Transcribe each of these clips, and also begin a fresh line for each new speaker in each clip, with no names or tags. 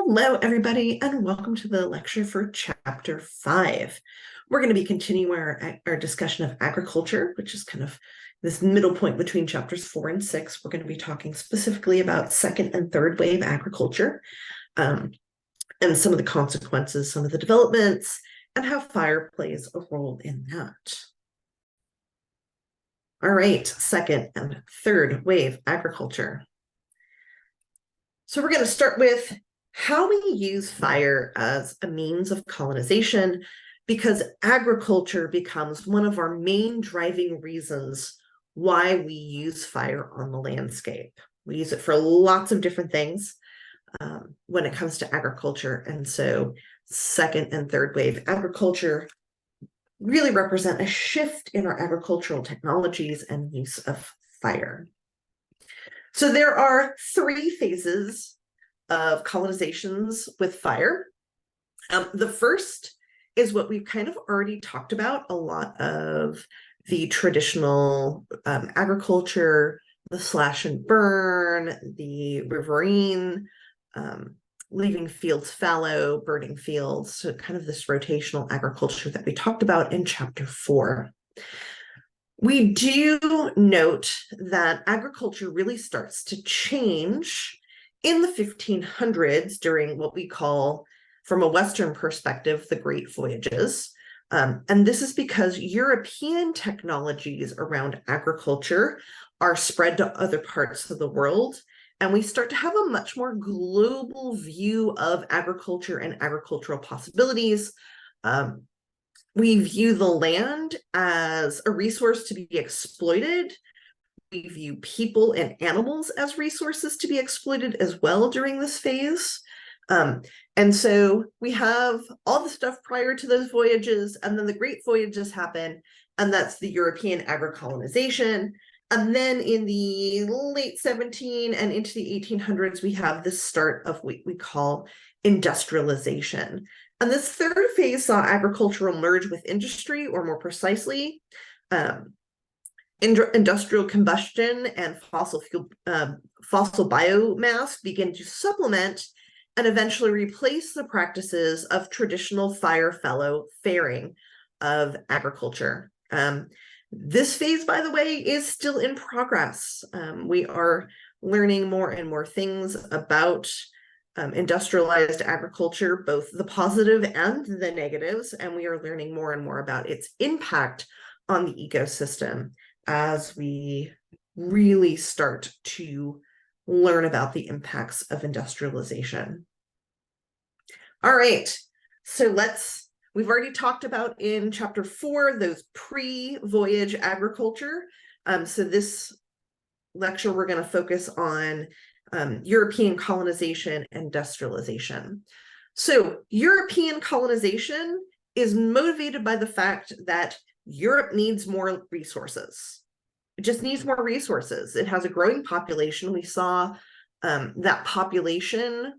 Hello, everybody, and welcome to the lecture for Chapter 5. We're going to be continuing our discussion of agriculture, which is kind of this middle point between Chapters 4 and 6. We're going to be talking specifically about second and third wave agriculture, and some of the consequences, some of the developments, and how fire plays a role in that. All right, second and third wave agriculture. So we're going to start with how we use fire as a means of colonization, because agriculture becomes one of our main driving reasons why we use fire on the landscape. We use it for lots of different things when it comes to agriculture. And so second and third wave agriculture really represent a shift in our agricultural technologies and use of fire. So there are three phases of colonizations with fire. The first is what we've kind of already talked about, a lot of the traditional agriculture, the slash and burn, the riverine, leaving fields fallow, burning fields, so kind of this rotational agriculture that we talked about in Chapter 4. We do note that agriculture really starts to change in the 1500s during what we call, from a Western perspective, the Great Voyages. And this is because European technologies around agriculture are spread to other parts of the world, and we start to have a much more global view of agriculture and agricultural possibilities. We view the land as a resource to be exploited. We view people and animals as resources to be exploited as well during this phase. And so we have all the stuff prior to those voyages, and then the Great Voyages happen, and that's the European agri-colonization. And then in the late 17 and into the 1800s, we have the start of what we call industrialization. And this third phase saw agriculture merge with industry, or more precisely, industrial combustion and fossil biomass begin to supplement and eventually replace the practices of traditional fire-fallow faring of agriculture. This phase, by the way, is still in progress. We are learning more and more things about industrialized agriculture, both the positive and the negatives, and we are learning more and more about its impact on the ecosystem as we really start to learn about the impacts of industrialization. All right, so we've already talked about in Chapter 4, those pre-voyage agriculture. So this lecture, we're going to focus on European colonization and industrialization. So European colonization is motivated by the fact that Europe needs more resources. It just needs more resources. It has a growing population. We saw that population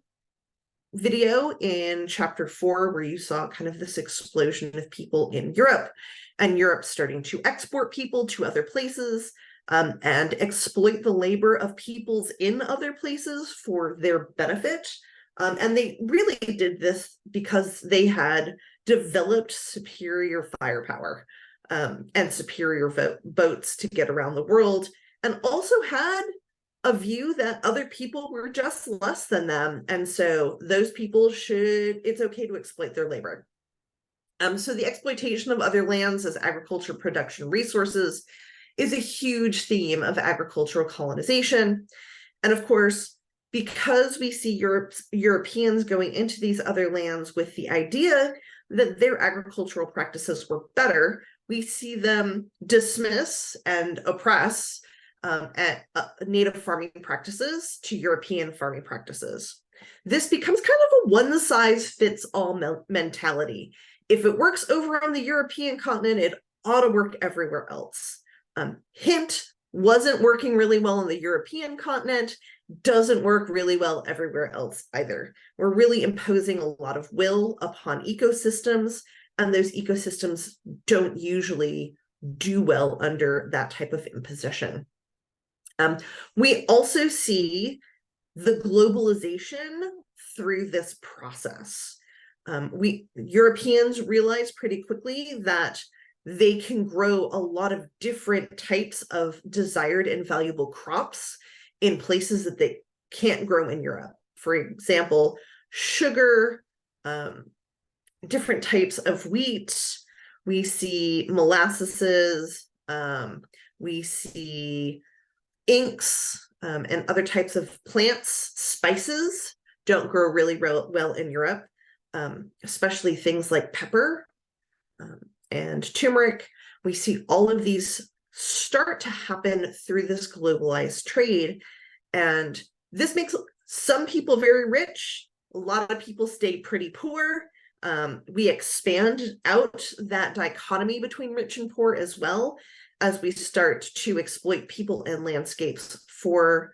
video in Chapter 4, where you saw kind of this explosion of people in Europe, and Europe starting to export people to other places and exploit the labor of peoples in other places for their benefit. And they really did this because they had developed superior firepower and superior boats to get around the world, and also had a view that other people were just less than them. And so those people it's okay to exploit their labor. So the exploitation of other lands as agriculture production resources is a huge theme of agricultural colonization. And of course, because we see Europeans going into these other lands with the idea that their agricultural practices were better, we see them dismiss and oppress native farming practices to European farming practices. This becomes kind of a one-size-fits-all mentality. If it works over on the European continent, it ought to work everywhere else. Hint, wasn't working really well on the European continent, doesn't work really well everywhere else either. We're really imposing a lot of will upon ecosystems, and those ecosystems don't usually do well under that type of imposition. We also see the globalization through this process. Europeans realized pretty quickly that they can grow a lot of different types of desired and valuable crops in places that they can't grow in Europe. For example, sugar, different types of wheat. We see molasses, we see inks, and other types of plants. Spices don't grow really well in Europe, especially things like pepper and turmeric. We see all of these start to happen through this globalized trade. And this makes some people very rich. A lot of people stay pretty poor. We expand out that dichotomy between rich and poor as well as we start to exploit people and landscapes for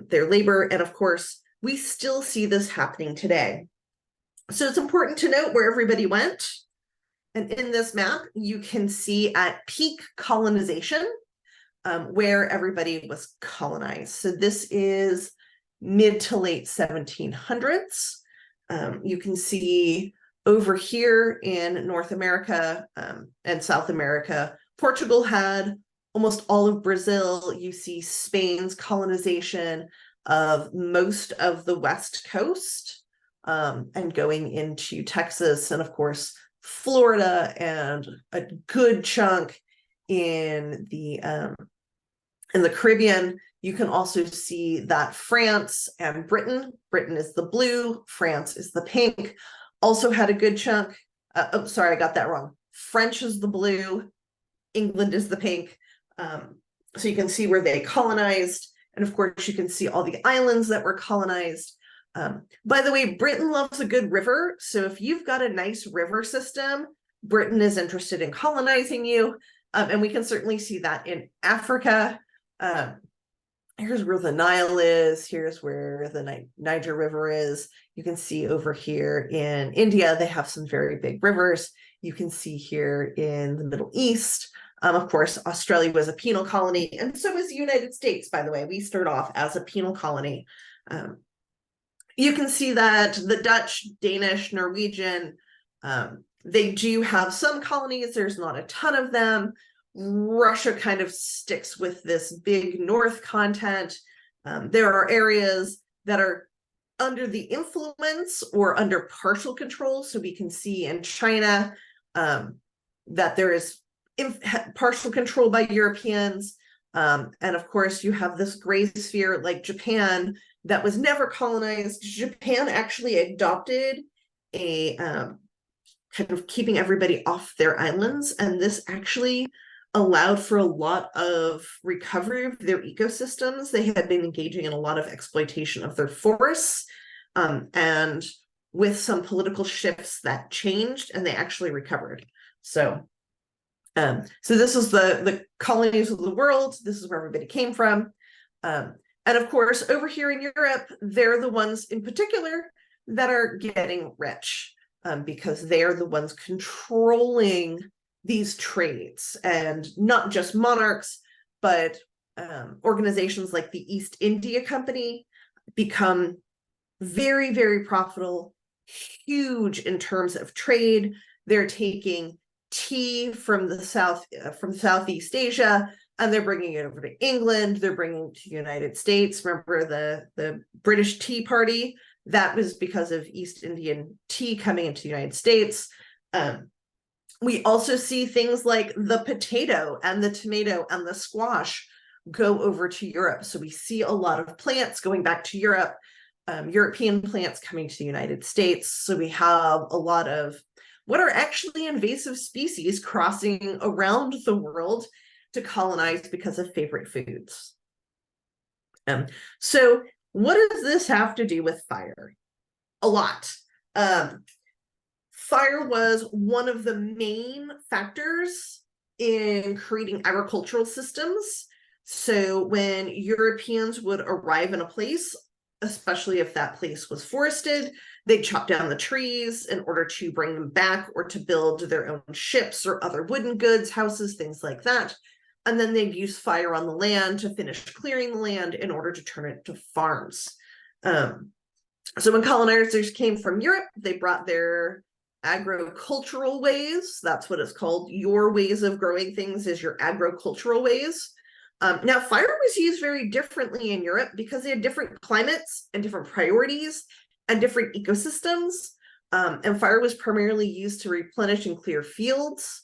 their labor. And of course, we still see this happening today. So it's important to note where everybody went. And in this map, you can see at peak colonization where everybody was colonized. So this is mid to late 1700s. You can see over here in North America and South America, Portugal had almost all of Brazil. You see Spain's colonization of most of the West Coast and going into Texas, and of course, Florida, and a good chunk in the Caribbean. You can also see that France and Britain is the blue, France is the pink, also had a good chunk. Oh, sorry, I got that wrong. French is the blue, England is the pink. So you can see where they colonized. And of course, you can see all the islands that were colonized. By the way, Britain loves a good river. So if you've got a nice river system, Britain is interested in colonizing you. And we can certainly see that in Africa. Here's where the Nile is. Here's where the Niger River is. You can see over here in India, they have some very big rivers. You can see here in the Middle East. Of course, Australia was a penal colony, and so was the United States, by the way. We start off as a penal colony. You can see that the Dutch, Danish, Norwegian, they do have some colonies. There's not a ton of them. Russia kind of sticks with this big North content. There are areas that are under the influence or under partial control. So we can see in China that there is partial control by Europeans. And of course, you have this gray sphere like Japan that was never colonized. Japan actually adopted a kind of keeping everybody off their islands. And this actually allowed for a lot of recovery of their ecosystems. They had been engaging in a lot of exploitation of their forests. And with some political shifts that changed and they actually recovered. So this is the colonies of the world. This is where everybody came from. And of course, over here in Europe, they're the ones in particular that are getting rich because they're the ones controlling these trades, and not just monarchs, but organizations like the East India Company become very, very profitable, huge in terms of trade. They're taking tea from the from Southeast Asia, and they're bringing it over to England. They're bringing it to the United States. Remember the British Tea Party? That was because of East Indian tea coming into the United States. We also see things like the potato and the tomato and the squash go over to Europe. So we see a lot of plants going back to Europe, European plants coming to the United States. So we have a lot of what are actually invasive species crossing around the world to colonize because of favorite foods. So what does this have to do with fire? A lot. Fire was one of the main factors in creating agricultural systems. So when Europeans would arrive in a place, especially if that place was forested, they'd chop down the trees in order to bring them back or to build their own ships or other wooden goods, houses, things like that. And then they'd use fire on the land to finish clearing the land in order to turn it to farms. So when colonizers came from Europe, they brought their agricultural ways. That's what it's called. Your ways of growing things is your agricultural ways. Now, fire was used very differently in Europe because they had different climates and different priorities and different ecosystems. And fire was primarily used to replenish and clear fields.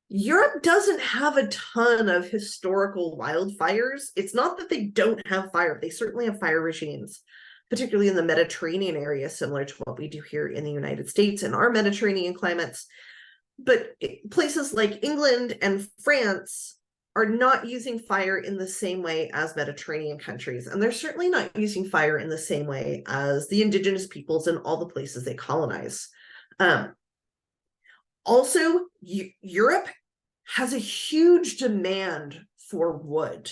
Europe doesn't have a ton of historical wildfires. It's not that they don't have fire. They certainly have fire regimes, particularly in the Mediterranean area, similar to what we do here in the United States and our Mediterranean climates. But places like England and France are not using fire in the same way as Mediterranean countries. And they're certainly not using fire in the same way as the indigenous peoples in all the places they colonize. Also, Europe has a huge demand for wood.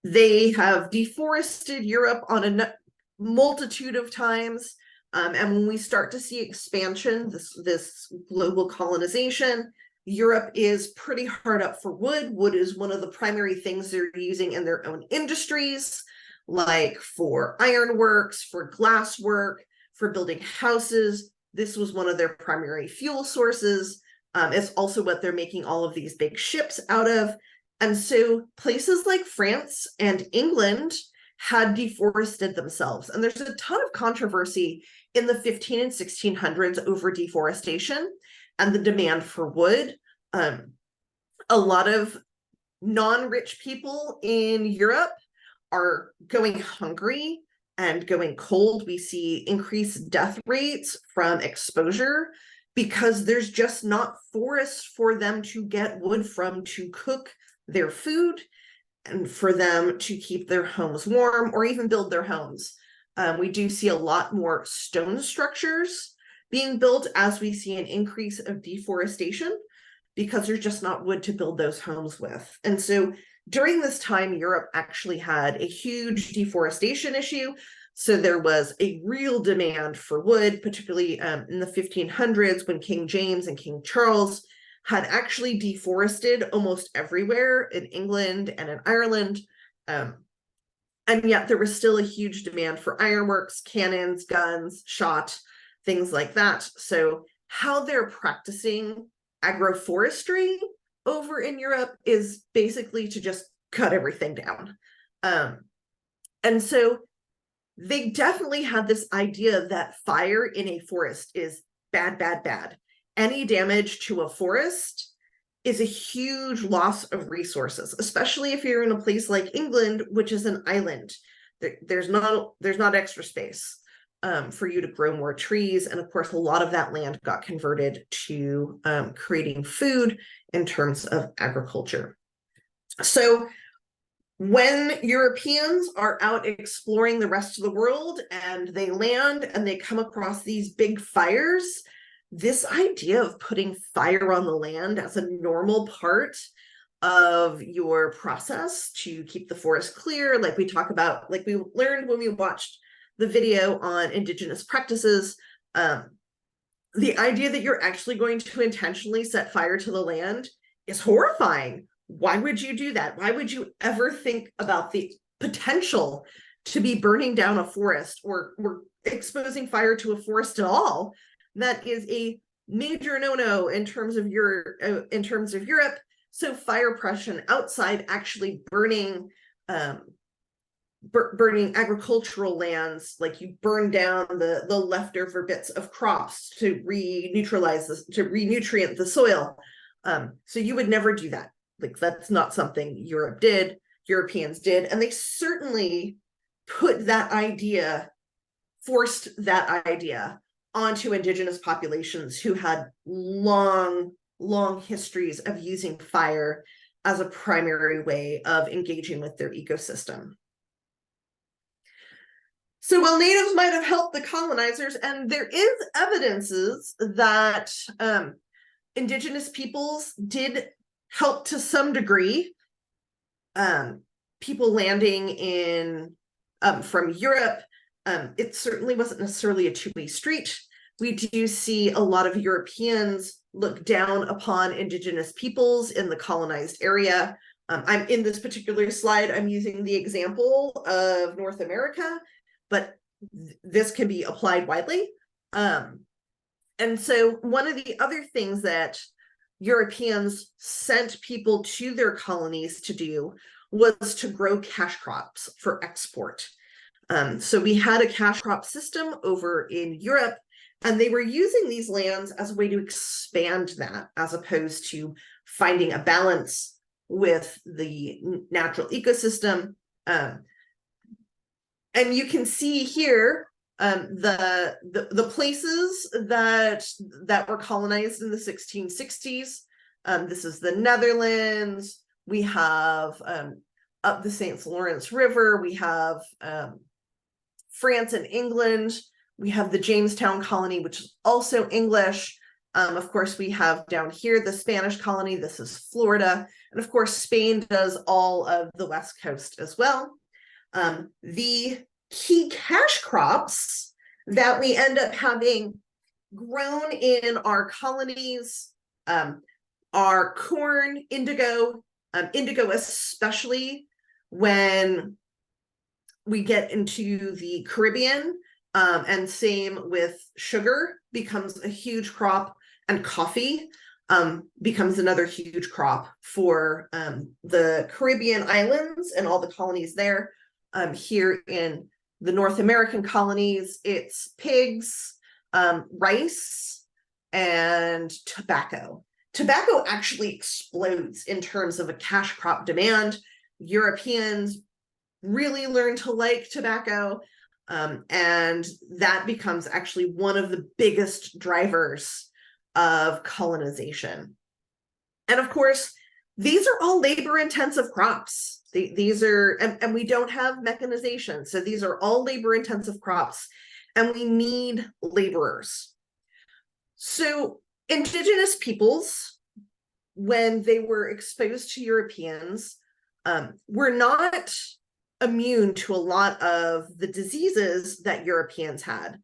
They have deforested Europe on a multitude of times. And when we start to see expansion, this global colonization, Europe is pretty hard up for wood. Wood is one of the primary things they're using in their own industries, like for ironworks, for glass work, for building houses. This was one of their primary fuel sources. It's also what they're making all of these big ships out of. And so places like France and England had deforested themselves. And there's a ton of controversy in the 15 and 1600s over deforestation and the demand for wood. A lot of non-rich people in Europe are going hungry and going cold. We see increased death rates from exposure because there's just not forests for them to get wood from to cook their food and for them to keep their homes warm or even build their homes. We do see a lot more stone structures being built as we see an increase of deforestation because there's just not wood to build those homes with. And so during this time, Europe actually had a huge deforestation issue. So there was a real demand for wood, particularly in the 1500s when King James and King Charles had actually deforested almost everywhere in England and in Ireland. And yet there was still a huge demand for ironworks, cannons, guns, shot, things like that. So how they're practicing agroforestry over in Europe is basically to just cut everything down. And so they definitely had this idea that fire in a forest is bad, bad, bad. Any damage to a forest is a huge loss of resources, especially if you're in a place like England, which is an island. There's not extra space for you to grow more trees. And of course, a lot of that land got converted to creating food in terms of agriculture. So when Europeans are out exploring the rest of the world and they land and they come across these big fires, this idea of putting fire on the land as a normal part of your process to keep the forest clear, like we talk about, like we learned when we watched the video on indigenous practices, the idea that you're actually going to intentionally set fire to the land is horrifying. Why would you do that? Why would you ever think about the potential to be burning down a forest or exposing fire to a forest at all? That is a major no-no in terms of Europe. So fire suppression outside actually burning agricultural lands, like you burn down the leftover bits of crops to re-nutrient the soil. So you would never do that. Like that's not something Europeans did. And they certainly forced that idea onto indigenous populations who had long histories of using fire as a primary way of engaging with their ecosystem. So while natives might have helped the colonizers, and there is evidences that indigenous peoples did help to some degree, people landing in from Europe, it certainly wasn't necessarily a two-way street. We do see a lot of Europeans look down upon indigenous peoples in the colonized area. I'm in this particular slide, I'm using the example of North America, but this can be applied widely. And so one of the other things that Europeans sent people to their colonies to do was to grow cash crops for export. So we had a cash crop system over in Europe, and they were using these lands as a way to expand that, as opposed to finding a balance with the natural ecosystem. And you can see here the places that were colonized in the 1660s. This is the Netherlands. We have up the St. Lawrence River. We have France and England. We have the Jamestown colony, which is also English. Of course, we have down here the Spanish colony. This is Florida. And of course, Spain does all of the West Coast as well. The key cash crops that we end up having grown in our colonies are corn, indigo, indigo especially when we get into the Caribbean, and same with sugar becomes a huge crop, and coffee becomes another huge crop for the Caribbean islands and all the colonies there. Here in the North American colonies, it's pigs, rice, and tobacco. Tobacco actually explodes in terms of a cash crop demand. Europeans really learn to like tobacco, and that becomes actually one of the biggest drivers of colonization. And of course, these are all labor-intensive crops. These are, and we don't have mechanization, so these are all labor-intensive crops, and we need laborers. So indigenous peoples, when they were exposed to Europeans, were not immune to a lot of the diseases that Europeans had.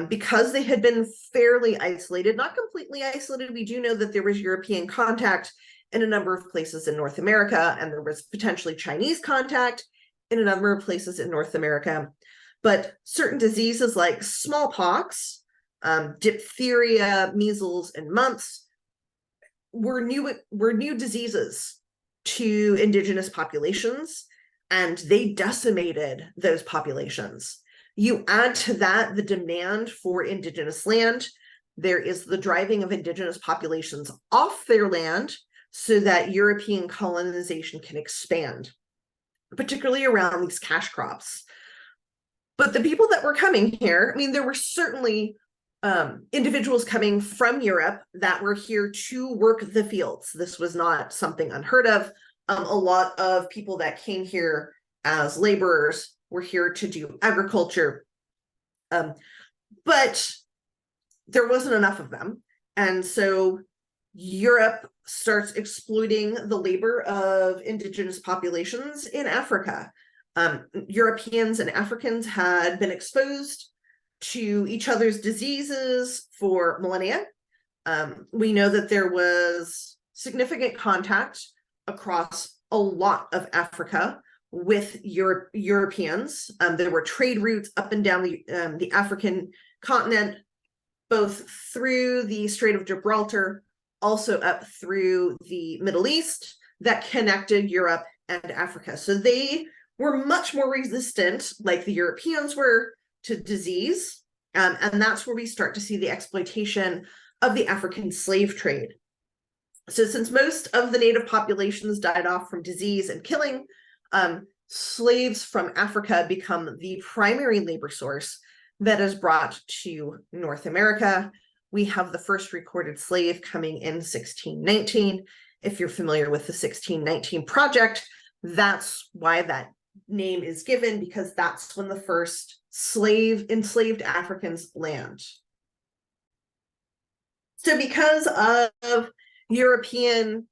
Because they had been fairly isolated, not completely isolated. We do know that there was European contact in a number of places in North America, and there was potentially Chinese contact in a number of places in North America. But certain diseases like smallpox, diphtheria, measles, and mumps were new diseases to indigenous populations, and they decimated those populations. You add to that the demand for indigenous land. There is the driving of indigenous populations off their land so that European colonization can expand, particularly around these cash crops. But the people that were coming here, I mean, there were certainly individuals coming from Europe that were here to work the fields. This was not something unheard of. A lot of people that came here as laborers were here to do agriculture, but there wasn't enough of them. And so Europe starts exploiting the labor of indigenous populations in Africa. Europeans and Africans had been exposed to each other's diseases for millennia. We know that there was significant contact across a lot of Africa with Europeans. There were trade routes up and down the African continent, both through the Strait of Gibraltar, also up through the Middle East, that connected Europe and Africa. So they were much more resistant, like the Europeans were, to disease. And that's where we start to see the exploitation of the African slave trade. So since most of the native populations died off from disease and killing, slaves from Africa become the primary labor source that is brought to North America. We have the first recorded slave coming in 1619. If you're familiar with the 1619 project, that's why that name is given, because that's when the first enslaved Africans land. So because of European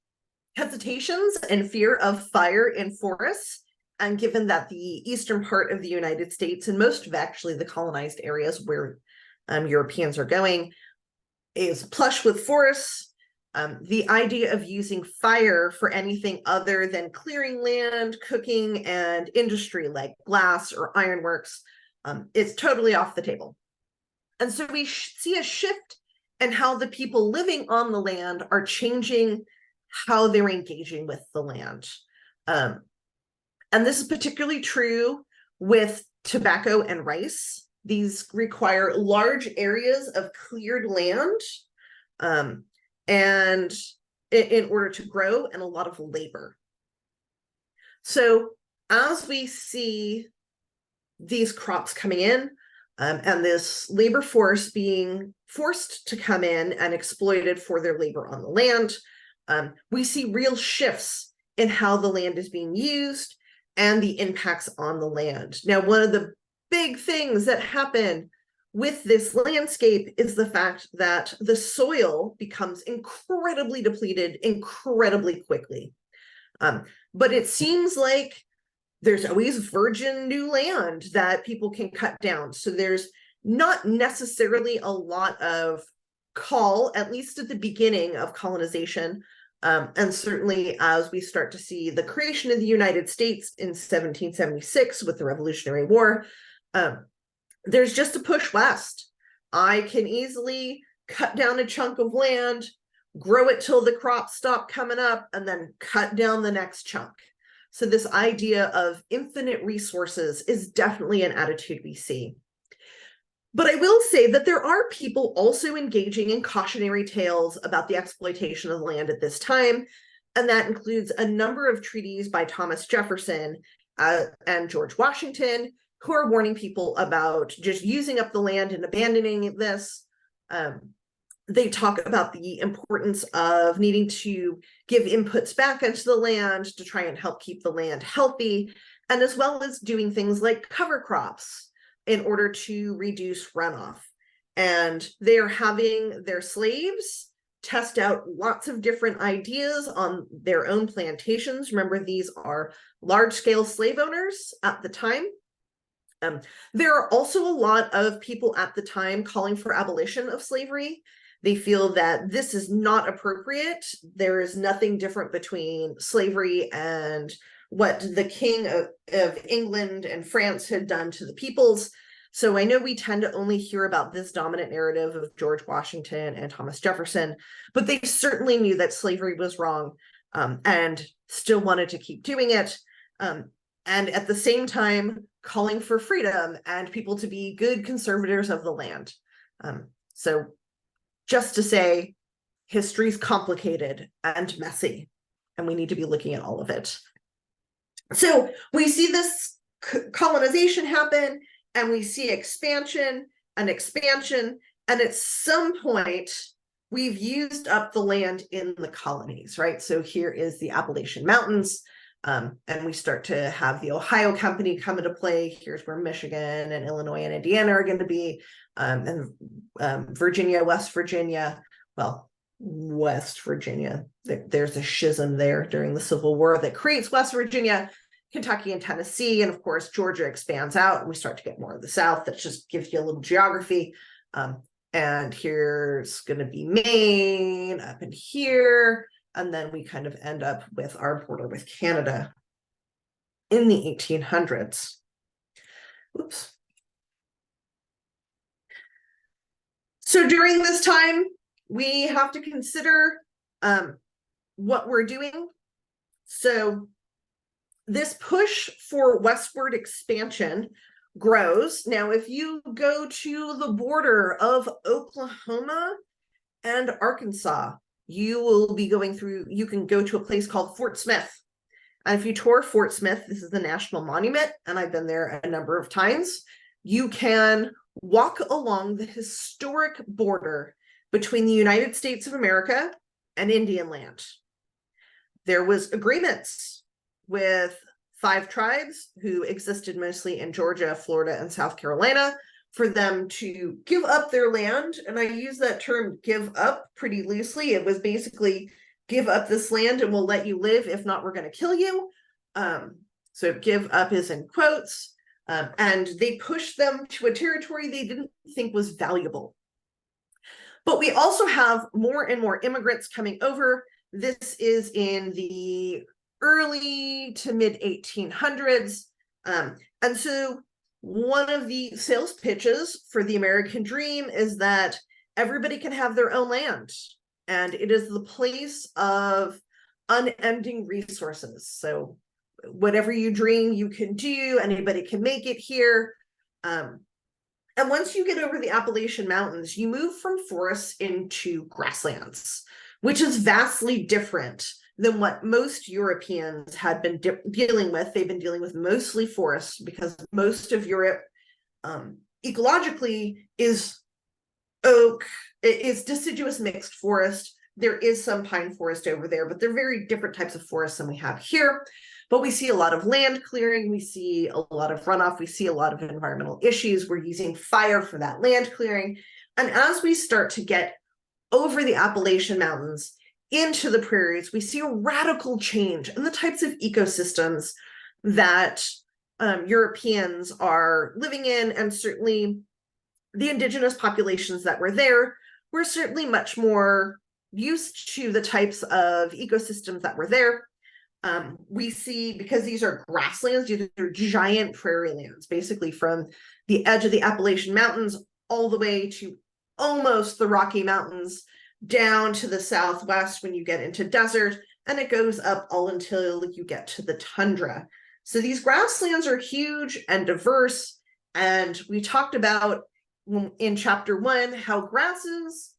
hesitations and fear of fire in forests, and given that the eastern part of the United States and most of actually the colonized areas where Europeans are going is plush with forests, the idea of using fire for anything other than clearing land, cooking, and industry like glass or ironworks It's totally off the table. And so we see a shift in how the people living on the land are changing how they're engaging with the land. And this is particularly true with tobacco and rice. These require large areas of cleared land and in order to grow, and a lot of labor. So as we see these crops coming in, and this labor force being forced to come in and exploited for their labor on the land, we see real shifts in how the land is being used and the impacts on the land. Now, one of the big things that happen with this landscape is the fact that the soil becomes incredibly depleted incredibly quickly. But it seems like there's always virgin new land that people can cut down. So there's not necessarily a lot of call, at least at the beginning of colonization. And certainly as we start to see the creation of the United States in 1776 with the Revolutionary War, there's just a push west. I can easily cut down a chunk of land, grow it till the crops stop coming up, and then cut down the next chunk. So this idea of infinite resources is definitely an attitude we see. But I will say that there are people also engaging in cautionary tales about the exploitation of the land at this time, and that includes a number of treaties by Thomas Jefferson and George Washington, who are warning people about just using up the land and abandoning this. They talk about the importance of needing to give inputs back into the land to try and help keep the land healthy, and as well as doing things like cover crops in order to reduce runoff. And they're having their slaves test out lots of different ideas on their own plantations. Remember, these are large-scale slave owners at the time. There are also a lot of people at the time calling for abolition of slavery. They feel that this is not appropriate. There is nothing different between slavery and what the King of England and France had done to the peoples. So I know we tend to only hear about this dominant narrative of George Washington and Thomas Jefferson, but they certainly knew that slavery was wrong and still wanted to keep doing it. And at the same time, calling for freedom and people to be good conservators of the land. So just to say, history's complicated and messy, and we need to be looking at all of it. So we see this colonization happen, and we see expansion, and at some point, we've used up the land in the colonies, right? So here is the Appalachian Mountains, and we start to have the Ohio Company come into play. Here's where Michigan and Illinois and Indiana are going to be, and Virginia, West Virginia, there's a schism there during the Civil War that creates West Virginia, Kentucky, and Tennessee, and of course Georgia expands out, and we start to get more of the South. That just gives you a little geography. And here's going to be Maine up in here, and then we kind of end up with our border with Canada in the 1800s. Oops. So during this time, we have to consider what we're doing. So this push for westward expansion grows. Now, if you go to the border of Oklahoma and Arkansas, you will be going through, you can go to a place called Fort Smith. And if you tour Fort Smith, this is the national monument, and I've been there a number of times, you can walk along the historic border between the United States of America and Indian land. There was agreements with 5 tribes who existed mostly in Georgia, Florida, and South Carolina for them to give up their land. And I use that term give up pretty loosely. It was basically give up this land and we'll let you live. If not, we're going to kill you. So give up is in quotes. And they pushed them to a territory they didn't think was valuable. But we also have more and more immigrants coming over. This is in the early to mid 1800s. And so one of the sales pitches for the American dream is that everybody can have their own land, and it is the place of unending resources. So whatever you dream, you can do, anybody can make it here. And once you get over the Appalachian Mountains, you move from forests into grasslands, which is vastly different than what most Europeans had been dealing with. They've been dealing with mostly forests because most of Europe ecologically is oak, is deciduous mixed forest. There is some pine forest over there, but they're very different types of forests than we have here. But we see a lot of land clearing, we see a lot of runoff, we see a lot of environmental issues. We're using fire for that land clearing. And as we start to get over the Appalachian Mountains into the prairies, we see a radical change in the types of ecosystems that Europeans are living in, and certainly the indigenous populations that were there were certainly much more used to the types of ecosystems that were there. We see, because these are grasslands, these are giant prairie lands, basically from the edge of the Appalachian Mountains all the way to almost the Rocky Mountains, down to the southwest when you get into desert, and it goes up all until you get to the tundra. So these grasslands are huge and diverse, and we talked about in chapter 1 how grasses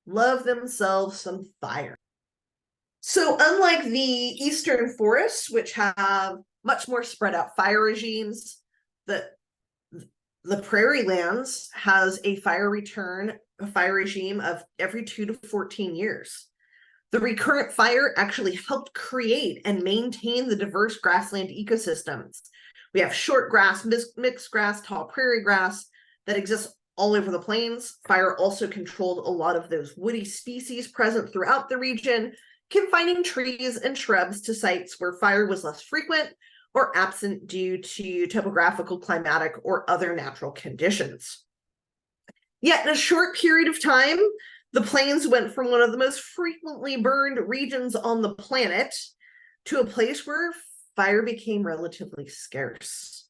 love themselves some fire. So unlike the eastern forests, which have much more spread out fire regimes, the prairie lands has a fire regime of every 2 to 14 years. The recurrent fire actually helped create and maintain the diverse grassland ecosystems. We have short grass, mixed grass, tall prairie grass that exists all over the plains. Fire also controlled a lot of those woody species present throughout the region, confining trees and shrubs to sites where fire was less frequent or absent due to topographical, climatic, or other natural conditions. Yet in a short period of time, the plains went from one of the most frequently burned regions on the planet to a place where fire became relatively scarce,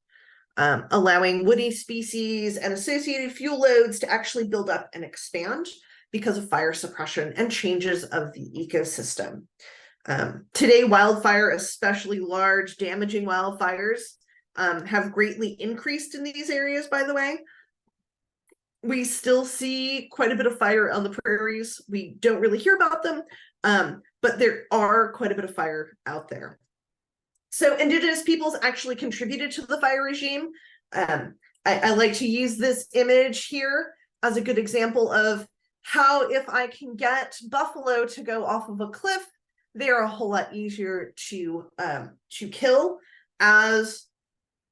allowing woody species and associated fuel loads to actually build up and expand because of fire suppression and changes of the ecosystem. Today, wildfire, especially large, damaging wildfires, have greatly increased in these areas, by the way. We still see quite a bit of fire on the prairies. We don't really hear about them, but there are quite a bit of fire out there. So indigenous peoples actually contributed to the fire regime. I like to use this image here as a good example of how, if I can get buffalo to go off of a cliff, they are a whole lot easier to kill. As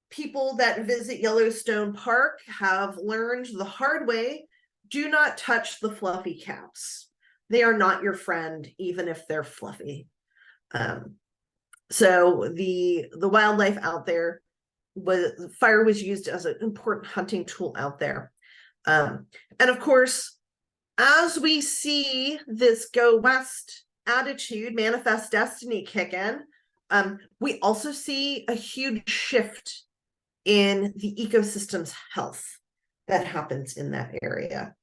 people that visit Yellowstone Park have learned the hard way, do not touch the fluffy caps. They are not your friend, even if they're fluffy. So the wildlife out there, fire was used as an important hunting tool out there. And of course, as we see this go west attitude, manifest destiny kick in, we also see a huge shift in the ecosystem's health that happens in that area.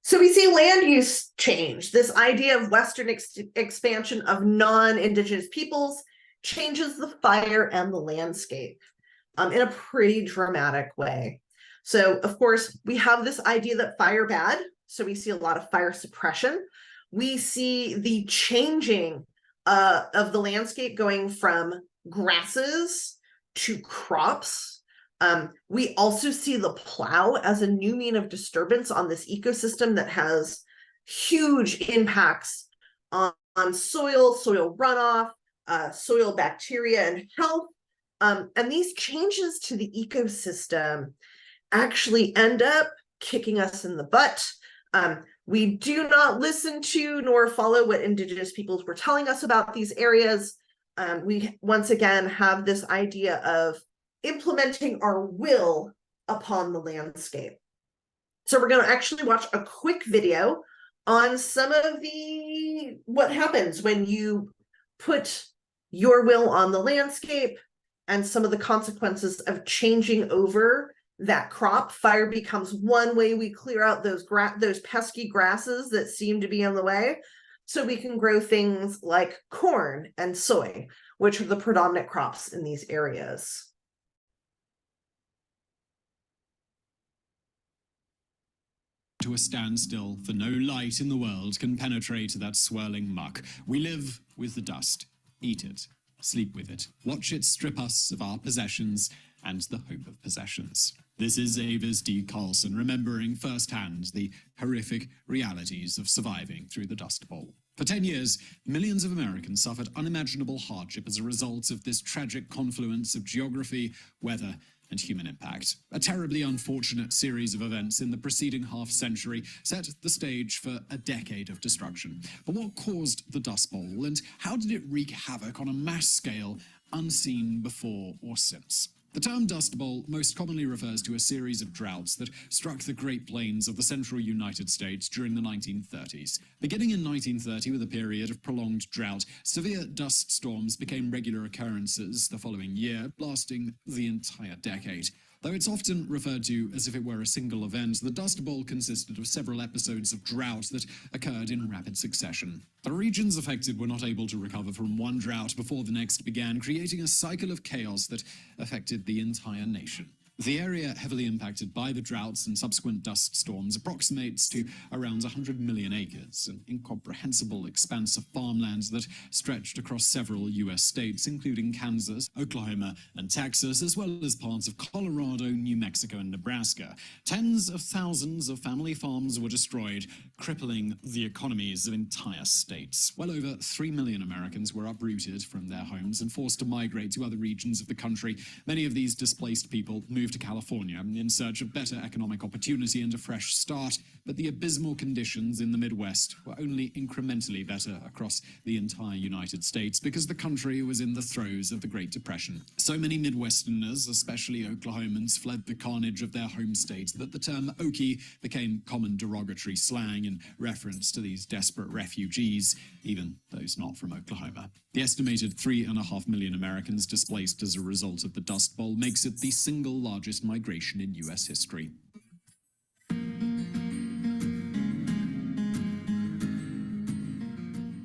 So we see land use change. This idea of Western expansion of non-indigenous peoples changes the fire and the landscape in a pretty dramatic way. So of course, we have this idea that fire bad. So we see a lot of fire suppression. We see the changing of the landscape going from grasses to crops. We also see the plow as a new mean of disturbance on this ecosystem that has huge impacts on soil runoff, soil bacteria and health. And these changes to the ecosystem actually end up kicking us in the butt. We do not listen to nor follow what indigenous peoples were telling us about these areas. We once again have this idea of implementing our will upon the landscape. So we're going to actually watch a quick video on some of what happens when you put your will on the landscape and some of the consequences of changing over that crop. Fire becomes one way we clear out those pesky grasses that seem to be in the way, so we can grow things like corn and soy, which are the predominant crops in these areas.
To a standstill, for no light in the world can penetrate that swirling muck. We live with the dust, eat it, sleep with it, watch it strip us of our possessions and the hope of possessions. This is Avis D. Carlson, remembering firsthand the horrific realities of surviving through the Dust Bowl. For 10 years, millions of Americans suffered unimaginable hardship as a result of this tragic confluence of geography, weather, and human impact. A terribly unfortunate series of events in the preceding half-century set the stage for a decade of destruction. But what caused the Dust Bowl, and how did it wreak havoc on a mass scale unseen before or since? The term Dust Bowl most commonly refers to a series of droughts that struck the Great Plains of the central United States during the 1930s. Beginning in 1930 with a period of prolonged drought, severe dust storms became regular occurrences the following year, lasting the entire decade. Though it's often referred to as if it were a single event, the Dust Bowl consisted of several episodes of drought that occurred in rapid succession. The regions affected were not able to recover from one drought before the next began, creating a cycle of chaos that affected the entire nation. The area heavily impacted by the droughts and subsequent dust storms approximates to around 100 million acres, an incomprehensible expanse of farmland that stretched across several U.S. states, including Kansas, Oklahoma, and Texas, as well as parts of Colorado, New Mexico, and Nebraska. Tens of thousands of family farms were destroyed, crippling the economies of entire states. Well over 3 million Americans were uprooted from their homes and forced to migrate to other regions of the country. Many of these displaced people moved to California in search of better economic opportunity and a fresh start, but the abysmal conditions in the Midwest were only incrementally better across the entire United States because the country was in the throes of the Great Depression. So many Midwesterners, especially Oklahomans, fled the carnage of their home state that the term Okie became common derogatory slang in reference to these desperate refugees, even those not from Oklahoma. The estimated 3.5 million Americans displaced as a result of the Dust Bowl makes it the single largest migration in U.S. history.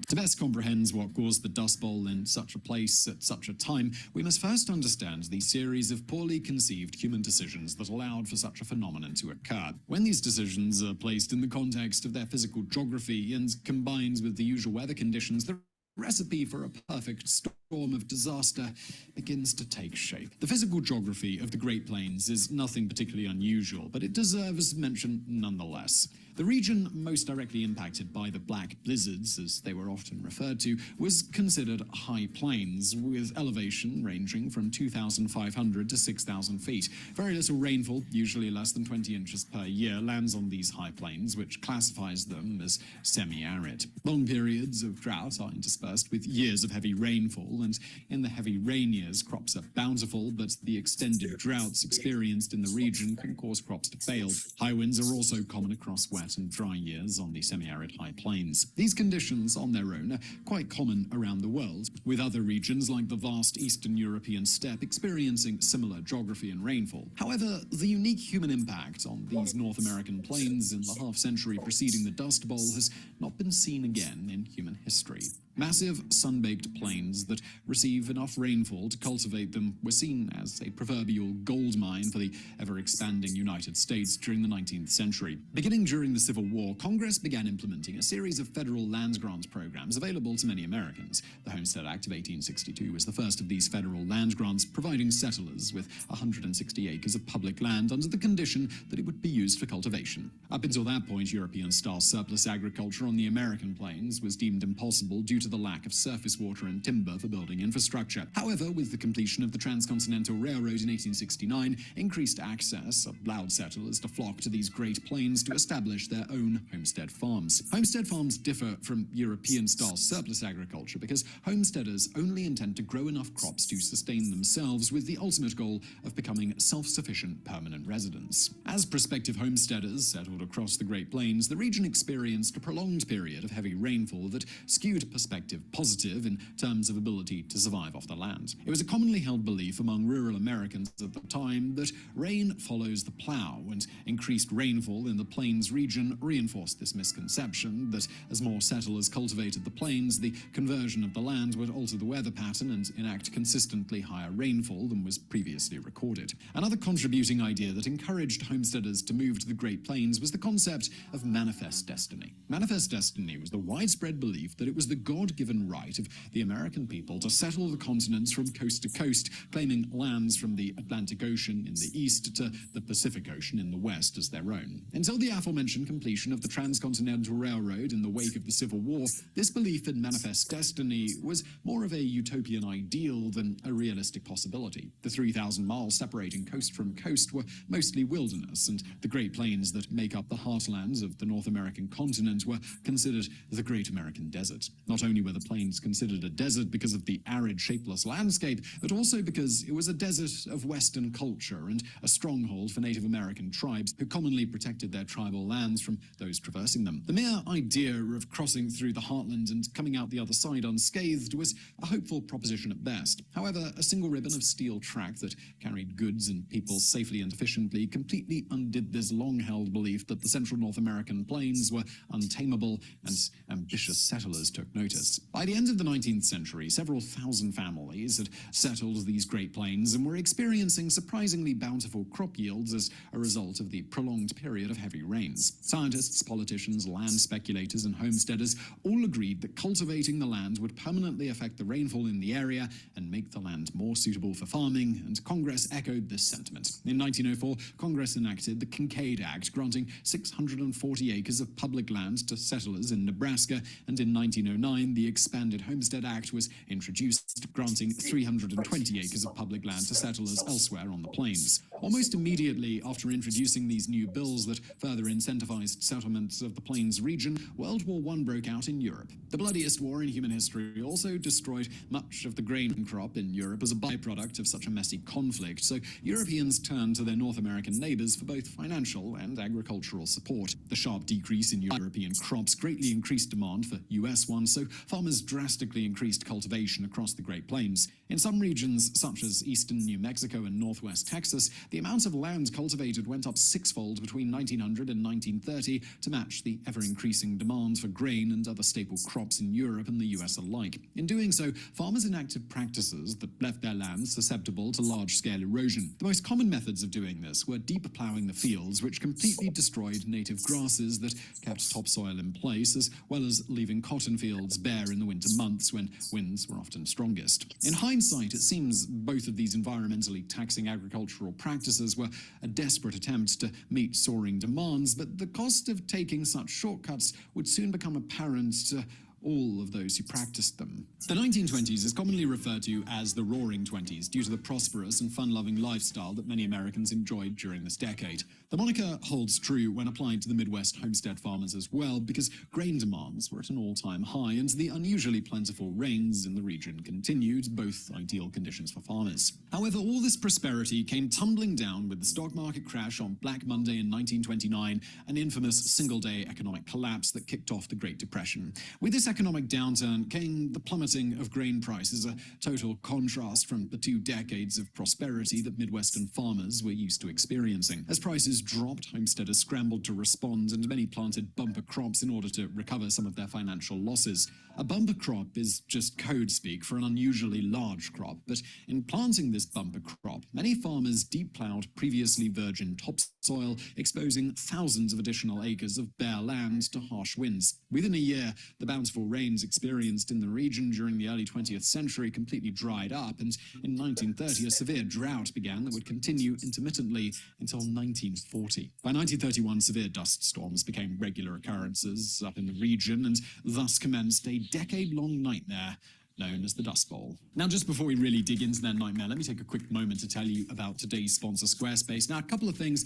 To best comprehend what caused the Dust Bowl in such a place at such a time, we must first understand the series of poorly conceived human decisions that allowed for such a phenomenon to occur. When these decisions are placed in the context of their physical geography and combined with the usual weather conditions, the recipe for a perfect storm of disaster begins to take shape. The physical geography of the Great Plains is nothing particularly unusual, but it deserves mention nonetheless. The region most directly impacted by the black blizzards, as they were often referred to, was considered high plains, with elevation ranging from 2,500 to 6,000 feet. Very little rainfall, usually less than 20 inches per year, lands on these high plains, which classifies them as semi-arid. Long periods of drought are interspersed with years of heavy rainfall, and in the heavy rain years, crops are bountiful, but the extended droughts experienced in the region can cause crops to fail. High winds are also common across wet and dry years on the semi-arid high plains. These conditions on their own are quite common around the world, with other regions like the vast Eastern European steppe experiencing similar geography and rainfall. However, the unique human impact on these North American plains in the half-century preceding the Dust Bowl has not been seen again in human history. Massive, sun-baked plains that receive enough rainfall to cultivate them were seen as a proverbial gold mine for the ever-expanding United States during the 19th century. Beginning during the Civil War, Congress began implementing a series of federal land grant programs available to many Americans. The Homestead Act of 1862 was the first of these federal land grants, providing settlers with 160 acres of public land under the condition that it would be used for cultivation. Up until that point, European-style surplus agriculture on the American plains was deemed impossible due to the lack of surface water and timber for building infrastructure. However, with the completion of the Transcontinental Railroad in 1869, increased access allowed settlers to flock to these Great Plains to establish their own homestead farms. Homestead farms differ from European-style surplus agriculture because homesteaders only intend to grow enough crops to sustain themselves, with the ultimate goal of becoming self-sufficient permanent residents. As prospective homesteaders settled across the Great Plains, the region experienced a prolonged period of heavy rainfall that skewed perspectives perspective positive in terms of ability to survive off the land. It was a commonly held belief among rural Americans at the time that rain follows the plow, and increased rainfall in the plains region reinforced this misconception that as more settlers cultivated the plains, the conversion of the land would alter the weather pattern and enact consistently higher rainfall than was previously recorded. Another contributing idea that encouraged homesteaders to move to the Great Plains was the concept of manifest destiny. Manifest destiny was the widespread belief that it was the God-given right of the American people to settle the continents from coast to coast, claiming lands from the Atlantic Ocean in the east to the Pacific Ocean in the west as their own. Until the aforementioned completion of the Transcontinental Railroad in the wake of the Civil War, this belief in manifest destiny was more of a utopian ideal than a realistic possibility. The 3,000 miles separating coast from coast were mostly wilderness, and the Great Plains that make up the heartlands of the North American continent were considered the Great American Desert. Not only were the plains considered a desert because of the arid, shapeless landscape, but also because it was a desert of Western culture and a stronghold for Native American tribes who commonly protected their tribal lands from those traversing them. The mere idea of crossing through the heartland and coming out the other side unscathed was a hopeful proposition at best. However, a single ribbon of steel track that carried goods and people safely and efficiently completely undid this long-held belief that the central North American plains were untamable, and ambitious settlers took notice. By the end of the 19th century, several thousand families had settled these Great Plains and were experiencing surprisingly bountiful crop yields as a result of the prolonged period of heavy rains. Scientists, politicians, land speculators, and homesteaders all agreed that cultivating the land would permanently affect the rainfall in the area and make the land more suitable for farming, and Congress echoed this sentiment. In 1904, Congress enacted the Kincaid Act, granting 640 acres of public land to settlers in Nebraska, and in 1909, the Expanded Homestead Act was introduced, granting 320 acres of public land to settlers elsewhere on the plains. Almost immediately after introducing these new bills that further incentivized settlements of the plains region, World War I broke out in Europe. The bloodiest war in human history also destroyed much of the grain crop in Europe as a byproduct of such a messy conflict, so Europeans turned to their North American neighbors for both financial and agricultural support. The sharp decrease in European crops greatly increased demand for US ones, so farmers drastically increased cultivation across the Great Plains. In some regions, such as eastern New Mexico and northwest Texas, the amount of land cultivated went up sixfold between 1900 and 1930 to match the ever-increasing demand for grain and other staple crops in Europe and the US alike. In doing so, farmers enacted practices that left their lands susceptible to large-scale erosion. The most common methods of doing this were deep plowing the fields, which completely destroyed native grasses that kept topsoil in place, as well as leaving cotton fields bare in the winter months when winds were often strongest. In hindsight, it seems both of these environmentally taxing agricultural practices were a desperate attempt to meet soaring demands, but the cost of taking such shortcuts would soon become apparent to all of those who practiced them. The 1920s is commonly referred to as the Roaring Twenties due to the prosperous and fun-loving lifestyle that many Americans enjoyed during this decade. The moniker holds true when applied to the Midwest homestead farmers as well, because grain demands were at an all-time high and the unusually plentiful rains in the region continued, both ideal conditions for farmers. However, all this prosperity came tumbling down with the stock market crash on Black Monday in 1929, an infamous single-day economic collapse that kicked off the Great Depression. With this economic downturn came the plummeting of grain prices, a total contrast from the 2 decades of prosperity that Midwestern farmers were used to experiencing. As prices dropped, homesteaders scrambled to respond, and many planted bumper crops in order to recover some of their financial losses. A bumper crop is just code speak for an unusually large crop, but in planting this bumper crop, many farmers deep-plowed previously virgin topsoil, exposing thousands of additional acres of bare land to harsh winds. Within a year, the bountiful rains experienced in the region during the early 20th century completely dried up, and in 1930 a severe drought began that would continue intermittently until 1940. By 1931, severe dust storms became regular occurrences up in the region, and thus commenced a decade-long nightmare known as the Dust Bowl. Now, just before we really dig into that nightmare, let me take a quick moment to tell you about today's sponsor, Squarespace. Now, a couple of things.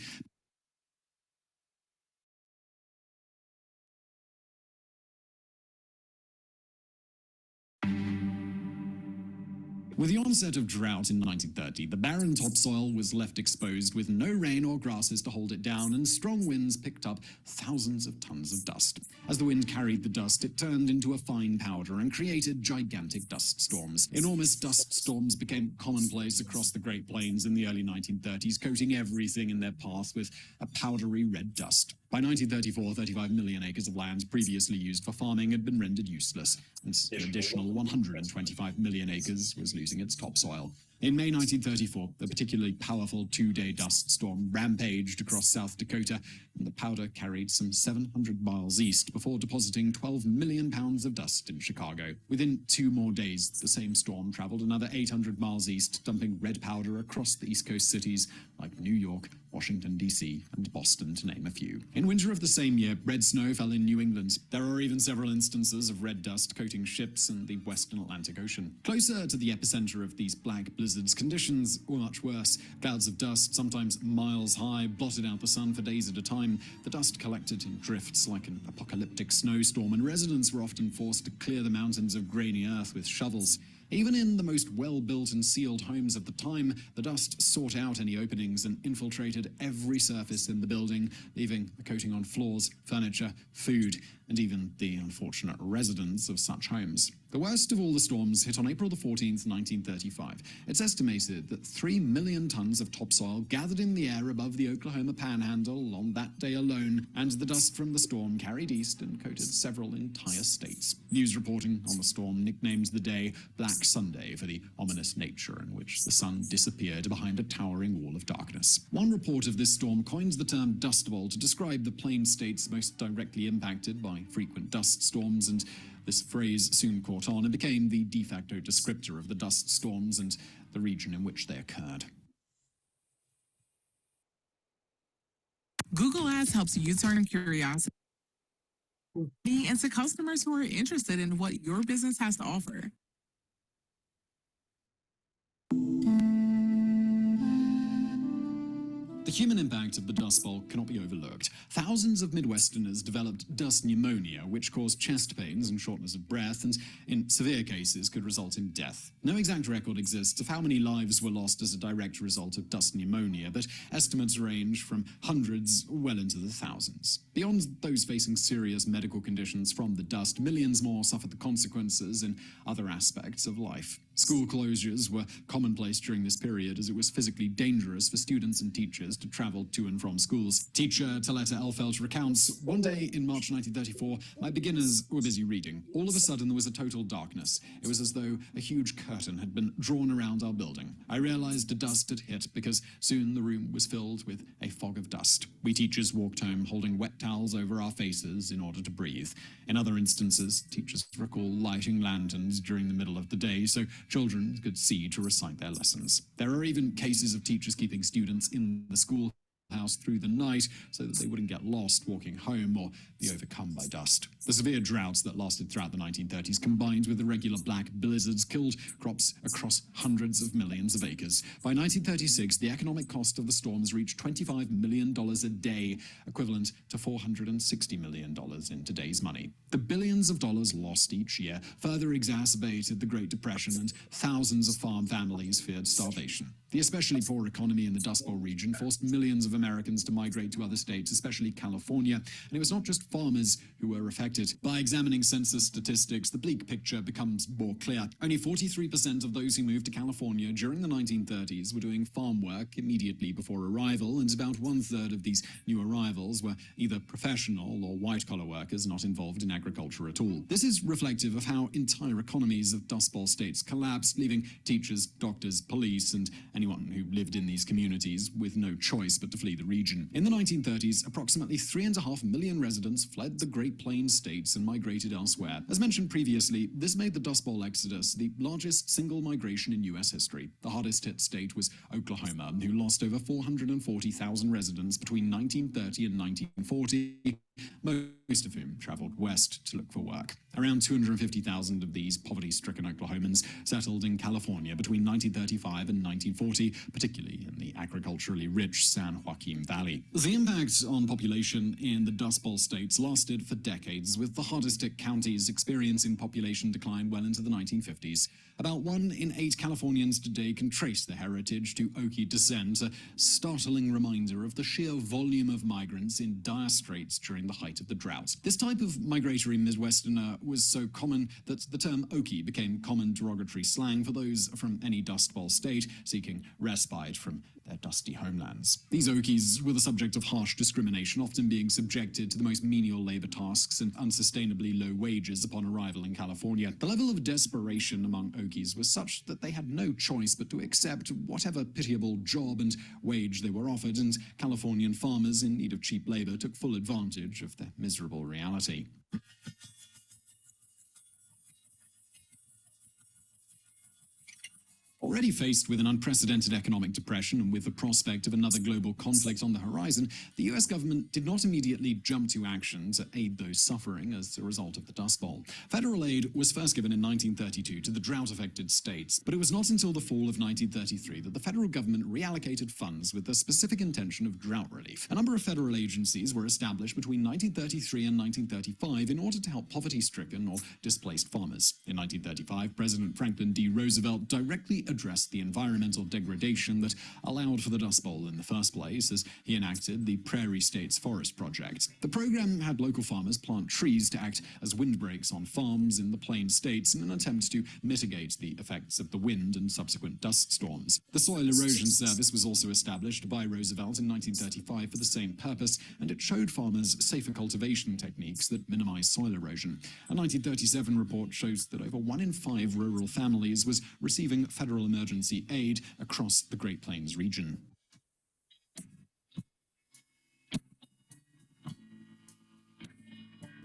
With the onset of drought in 1930, the barren topsoil was left exposed with no rain or grasses to hold it down, and strong winds picked up thousands of tons of dust. As the wind carried the dust, it turned into a fine powder and created gigantic dust storms. Enormous dust storms became commonplace across the Great Plains in the early 1930s, coating everything in their path with a powdery red dust. By 1934, 35 million acres of land previously used for farming had been rendered useless, and an additional 125 million acres was losing its topsoil. In May 1934, a particularly powerful two-day dust storm rampaged across South Dakota, and the powder carried some 700 miles east before depositing 12 million pounds of dust in Chicago. Within 2 more days, the same storm traveled another 800 miles east, dumping red powder across the East Coast cities like New York, Washington, D.C., and Boston, to name a few. In winter of the same year, red snow fell in New England. There are even several instances of red dust coating ships in the western Atlantic Ocean. Closer to the epicenter of these black blizzards, conditions were much worse. Clouds of dust, sometimes miles high, blotted out the sun for days at a time. The dust collected in drifts like an apocalyptic snowstorm, and residents were often forced to clear the mountains of grainy earth with shovels. Even in the most well-built and sealed homes of the time, the dust sought out any openings and infiltrated every surface in the building, leaving a coating on floors, furniture, food, and even the unfortunate residents of such homes. The worst of all the storms hit on April the 14th, 1935. It's estimated that 3 million tons of topsoil gathered in the air above the Oklahoma Panhandle on that day alone, and the dust from the storm carried east and coated several entire states. News reporting on the storm nicknamed the day Black Sunday for the ominous nature in which the sun disappeared behind a towering wall of darkness. One report of this storm coins the term Dust Bowl to describe the plain states most directly impacted by frequent dust storms, and this phrase soon caught on and became the de facto descriptor of the dust storms and the region in which they occurred.
Google Ads helps you turn curiosity into customers who are interested in what your business has to offer.
The human impact of the Dust Bowl cannot be overlooked. Thousands of Midwesterners developed dust pneumonia, which caused chest pains and shortness of breath, and in severe cases could result in death. No exact record exists of how many lives were lost as a direct result of dust pneumonia, but estimates range from hundreds well into the thousands. Beyond those facing serious medical conditions from the dust, millions more suffered the consequences in other aspects of life. School closures were commonplace during this period, as it was physically dangerous for students and teachers to travel to and from schools. Teacher Taletta Elfelt recounts, "One day in March 1934, my beginners were busy reading. All of a sudden, there was a total darkness. It was as though a huge curtain had been drawn around our building. I realized the dust had hit because soon the room was filled with a fog of dust. We teachers walked home holding wet towels over our faces in order to breathe. In other instances, teachers recall lighting lanterns during the middle of the day so children could see to recite their lessons. There are even cases of teachers keeping students in the schoolhouse through the night so that they wouldn't get lost walking home or be overcome by dust." The severe droughts that lasted throughout the 1930s, combined with the regular black blizzards, killed crops across hundreds of millions of acres. By 1936, the economic cost of the storms reached $25 million a day, equivalent to $460 million in today's money. The billions of dollars lost each year further exacerbated the Great Depression, and thousands of farm families feared starvation. The especially poor economy in the Dust Bowl region forced millions of Americans to migrate to other states, especially California, and it was not just farmers who were affected. By examining census statistics, the bleak picture becomes more clear. Only 43% of those who moved to California during the 1930s were doing farm work immediately before arrival, and about 1/3 of these new arrivals were either professional or white-collar workers not involved in agriculture at all. This is reflective of how entire economies of Dust Bowl states collapsed, leaving teachers, doctors, police, and anyone who lived in these communities with no choice but to flee the region. In the 1930s, approximately 3.5 million residents fled the Great Plains states and migrated elsewhere. As mentioned previously, this made the Dust Bowl exodus the largest single migration in U.S. history. The hardest hit state was Oklahoma, who lost over 440,000 residents between 1930 and 1940, most of whom traveled west to look for work. Around 250,000 of these poverty-stricken Oklahomans settled in California between 1935 and 1940, particularly in the agriculturally rich San Joaquin Valley. The impact on population in the Dust Bowl states lasted for decades, with the hardest hit counties experiencing population decline well into the 1950s. About 1 in 8 Californians today can trace their heritage to Okie descent, a startling reminder of the sheer volume of migrants in dire straits during the height of the drought. This type of migratory Midwesterner was so common that the term Okie became common derogatory slang for those from any Dust Bowl state seeking respite from their dusty homelands. These Okies were the subject of harsh discrimination, often being subjected to the most menial labor tasks and unsustainably low wages upon arrival in California. The level of desperation among Okies was such that they had no choice but to accept whatever pitiable job and wage they were offered, and Californian farmers in need of cheap labor took full advantage of their miserable reality. Already faced with an unprecedented economic depression and with the prospect of another global conflict on the horizon, the US government did not immediately jump to action to aid those suffering as a result of the Dust Bowl. Federal aid was first given in 1932 to the drought-affected states, but it was not until the fall of 1933 that the federal government reallocated funds with the specific intention of drought relief. A number of federal agencies were established between 1933 and 1935 in order to help poverty-stricken or displaced farmers. In 1935, President Franklin D. Roosevelt directly addressed the environmental degradation that allowed for the Dust Bowl in the first place, as he enacted the Prairie States Forest Project. The program had local farmers plant trees to act as windbreaks on farms in the Plain States in an attempt to mitigate the effects of the wind and subsequent dust storms. The Soil Erosion Service was also established by Roosevelt in 1935 for the same purpose, and it showed farmers safer cultivation techniques that minimize soil erosion. A 1937 report shows that over 1 in 5 rural families was receiving federal emergency aid across the Great Plains region.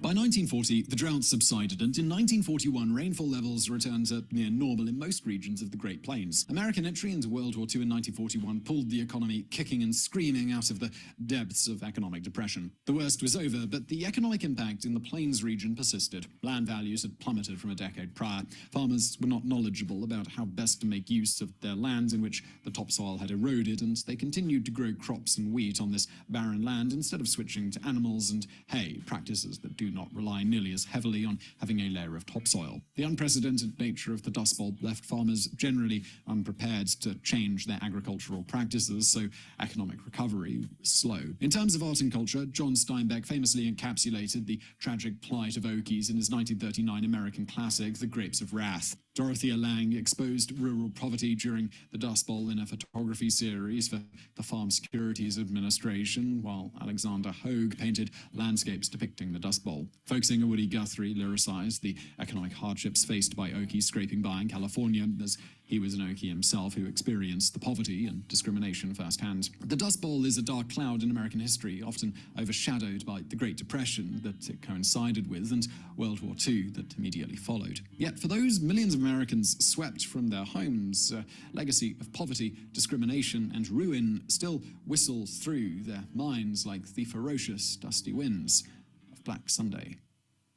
By 1940, the drought subsided, and in 1941, rainfall levels returned to near normal in most regions of the Great Plains. American entry into World War II in 1941 pulled the economy kicking and screaming out of the depths of economic depression. The worst was over, but the economic impact in the Plains region persisted. Land values had plummeted from a decade prior. Farmers were not knowledgeable about how best to make use of their lands in which the topsoil had eroded, and they continued to grow crops and wheat on this barren land instead of switching to animals and hay, practices that do not rely nearly as heavily on having a layer of topsoil. The unprecedented nature of the Dust Bowl left farmers generally unprepared to change their agricultural practices, so economic recovery was slow. In terms of art and culture, John Steinbeck famously encapsulated the tragic plight of Okies in his 1939 American classic, The Grapes of Wrath. Dorothea Lange exposed rural poverty during the Dust Bowl in a photography series for the Farm Securities Administration, while Alexander Hogue painted landscapes depicting the Dust Bowl. Folk singer Woody Guthrie lyricized the economic hardships faced by Okies scraping by in California, as he was an Okie himself who experienced the poverty and discrimination firsthand. The Dust Bowl is a dark cloud in American history, often overshadowed by the Great Depression that it coincided with and World War II that immediately followed. Yet for those millions of Americans swept from their homes, a legacy of poverty, discrimination, and ruin still whistles through their minds like the ferocious, dusty winds of Black Sunday.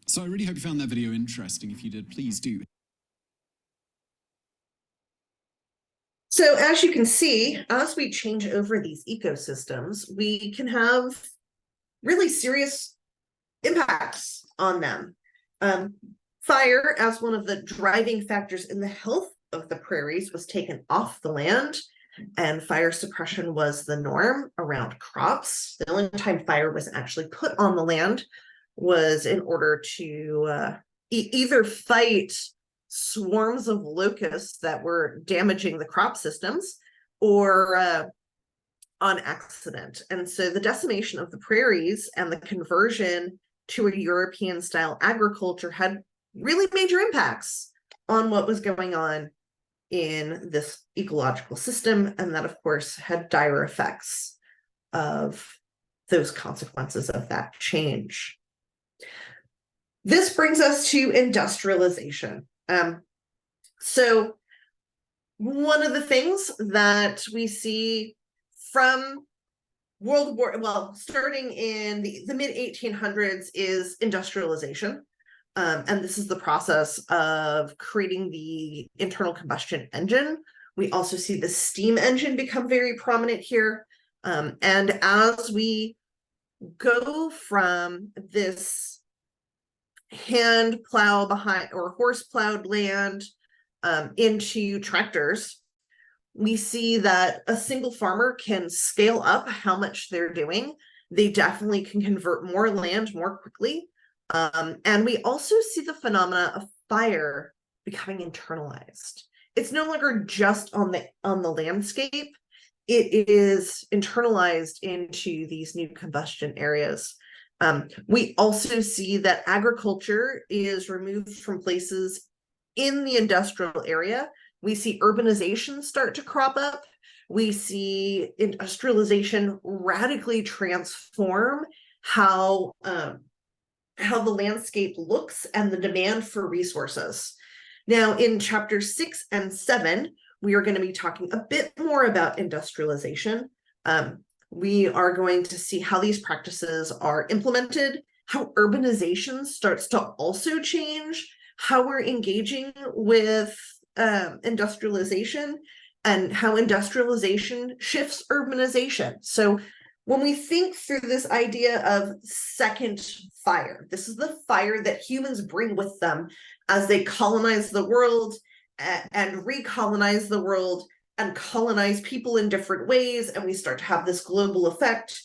So I really hope you found that video interesting. If you did, please do.
So as you can see, as we change over these ecosystems, we can have really serious impacts on them. Fire, as one of the driving factors in the health of the prairies, was taken off the land, and fire suppression was the norm around crops. The only time fire was actually put on the land was in order to either fight swarms of locusts that were damaging the crop systems, or on accident. And so the decimation of the prairies and the conversion to a European style agriculture had really major impacts on what was going on in this ecological system, and that of course had dire effects of those consequences of that change. This brings us to industrialization. So one of the things that we see from starting in the mid-1800s is industrialization. And this is the process of creating the internal combustion engine. We also see the steam engine become very prominent here. And as we go from this hand plow behind or horse plowed land into tractors, we see that a single farmer can scale up how much they're doing. They definitely can convert more land more quickly. And we also see the phenomena of fire becoming internalized. It's no longer just on the landscape. It is internalized into these new combustion areas. We also see that agriculture is removed from places in the industrial area. We see urbanization start to crop up. We see industrialization radically transform how the landscape looks and the demand for resources. Now, in chapters 6 and 7, we are going to be talking a bit more about industrialization. We are going to see how these practices are implemented, how urbanization starts to also change how we're engaging with industrialization, and how industrialization shifts urbanization. So when we think through this idea of second fire, this is the fire that humans bring with them as they colonize the world and recolonize the world and colonize people in different ways, and we start to have this global effect.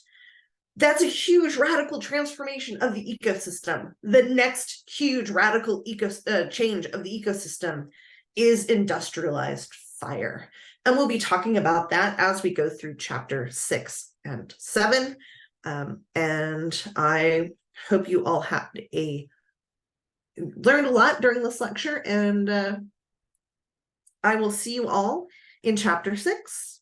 That's a huge radical transformation of the ecosystem. The next huge radical change of the ecosystem is industrialized fire. And we'll be talking about that as we go through chapter 6 and 7. And I hope you all learned a lot during this lecture, and I will see you all in chapter 6.